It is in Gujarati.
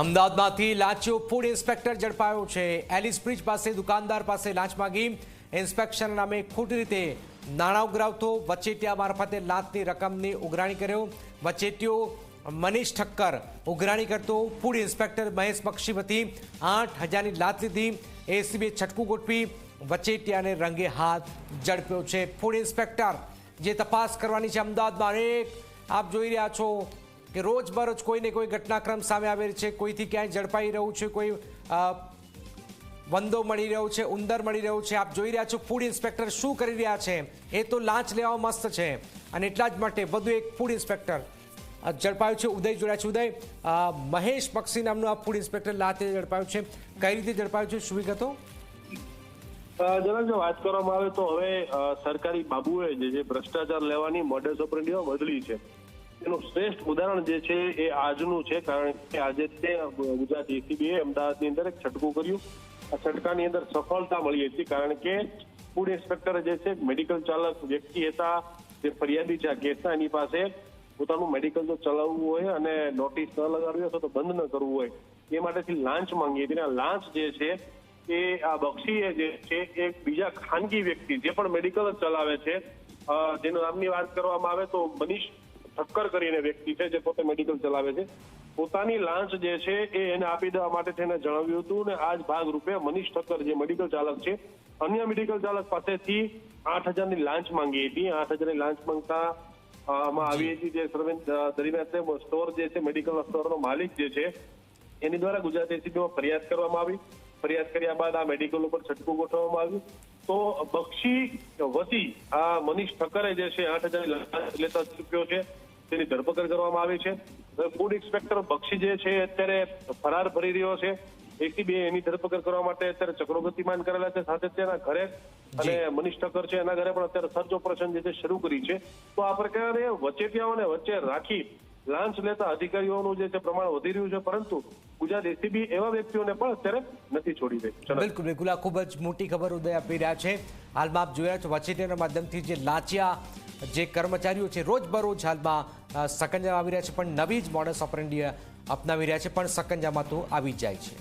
અમદાવાદમાંથી લાંચીઓ ફૂડ ઇન્સ્પેક્ટર ઝડપાયો છે। એલિસ બ્રિજ પાસે દુકાનદાર પાસે લાંચ માંગી ઇન્સ્પેક્શન નામે ખોટી રીતે નાણાં ઉઘરાવતો વચેટિયા મારફતે લાંચની રકમની ઉઘરાણી કર્યો। વચેટિયો મનીષ ઠક્કર ઉઘરાણી કરતો ફૂડ ઇન્સ્પેક્ટર મહેશ બક્ષી વતી 8,000ની લાંચ લીધી। એસીબીએ છટકું ગોઠવી વચેટિયાને રંગે હાથ ઝડપ્યો છે। ફૂડ ઇન્સ્પેક્ટર જે તપાસ કરવાની છે અમદાવાદમાં આપ જોઈ રહ્યા છો કે રોજબરોજ કોઈને કોઈ ઘટનાક્રમ સામે આવે છે, કોઈથી ક્યાંય ઝડપાઈ રહ્યું છે, કોઈ વંદો મળી રહ્યો છે, ઉંદર મળી રહ્યો છે। આપ જોઈ રહ્યા છો ફૂડ ઇન્સ્પેક્ટર શું કરી રહ્યા છે। એ તો લાંચ લેવા મસ્ત છે અને એટલા જ માટે વધુ એક ફૂડ ઇન્સ્પેક્ટર ઝડપાયું છે। ઉદય જોડ્યા છે। ઉદય, મહેશ બક્ષી નામનું આ ફૂડ ઇન્સ્પેક્ટર લાતે ઝડપાયું છે, કઈ રીતે ઝડપાયું છે, શું વિગતો? જનક જો વાત કરવામાં આવે તો હવે સરકારી બાબુએ જે ભ્રષ્ટાચાર લેવાની મોડસ ઓપરેન્ડીઓ બદલી છે એનું શ્રેષ્ઠ ઉદાહરણ જે છે એ આજનું છે। કારણ કે આજે તે ગુજરાત એસીબીએ અમદાવાદની અંદર એક છટકું કર્યું। આ છટકાની અંદર સફળતા મળી હતી કારણ કે ફૂડ ઇન્સ્પેક્ટર જે છે મેડિકલ ચાલક વ્યક્તિ હતા, જે ફરિયાદી છે આ કેસના, એની પાસે પોતાનું મેડિકલ જો ચલાવવું હોય અને નોટિસ ન લગાડવી હોય તો બંધ ન કરવું હોય એ માટેથી લાંચ માંગી હતી। આ લાંચ જે છે એ આ બક્ષીએ જે છે એક બીજા ખાનગી વ્યક્તિ જે પણ મેડિકલ ચલાવે છે, જેનું નામની વાત કરવામાં આવે તો મનીષ ઠક્કર કરીને વ્યક્તિ છે જે પોતે મેડિકલ ચલાવે છે, પોતાની લાંચ જે છે એ એને આપી દેવા માટે તેને જણાવ્યું હતું અને આ જ ભાગરૂપે મનીષ ઠક્કર જે મેડિકલ ચાલક છે અન્ય મેડિકલ ચાલક પાસેથી 8,000ની લાંચ માંગી હતી। 8,000ની લાંચ માંગતા આવી હતી। જે દરમિયાન સ્ટોર જે છે મેડિકલ સ્ટોરનો માલિક જે છે એની દ્વારા ગુજરાત એસીબીમાં ફરિયાદ કરવામાં આવી। ફરિયાદ કર્યા બાદ આ મેડિકલ ઉપર છટકું ગોઠવવામાં આવ્યું તો બક્ષી વતી આ મનીષ ઠક્કરે જે છે 8,000ની લાંચ લેતા ચૂક્યો છે, તેની ધરપકડ કરવામાં આવી છે। ફૂડ ઇન્સ્પેક્ટર બક્ષી જે છે અત્યારે ફરાર ફરી રહ્યો છે। એસીબીએ એની ધરપકડ કરવા માટે અત્યારે ચક્રો ગતિમાન કરેલા છે, સાથે તેના ઘરે અને મનીષ ઠક્કર છે એના ઘરે પણ અત્યારે સર્ચ ઓપરેશન જે છે શરૂ કરી છે। તો આ પ્રકારે વચેટિયાઓને વચ્ચે રાખી લાંચ લેતા અધિકારીઓનું જે છે પ્રમાણ વધી રહ્યું છે, પરંતુ ગુજરાત એસીબી એવા વ્યક્તિઓને પણ અત્યારે નથી છોડી રહી। બિલકુલ બિલકુલ, આ ખૂબ જ મોટી ખબર ઉદય આપી રહ્યા છે। હાલમાં આપ જોઈ રહ્યા છો વચેટિયાના માધ્યમથી જે લાંચિયા જે કર્મચારીઓ છે રોજબરોજ હાલમાં સકંજામાં આવી રહ્યા છે, પણ નવી જ મોડસ ઓપરેન્ડી અપનાવી રહ્યા છે, પણ સકંજામાં તો આવી જાય છે।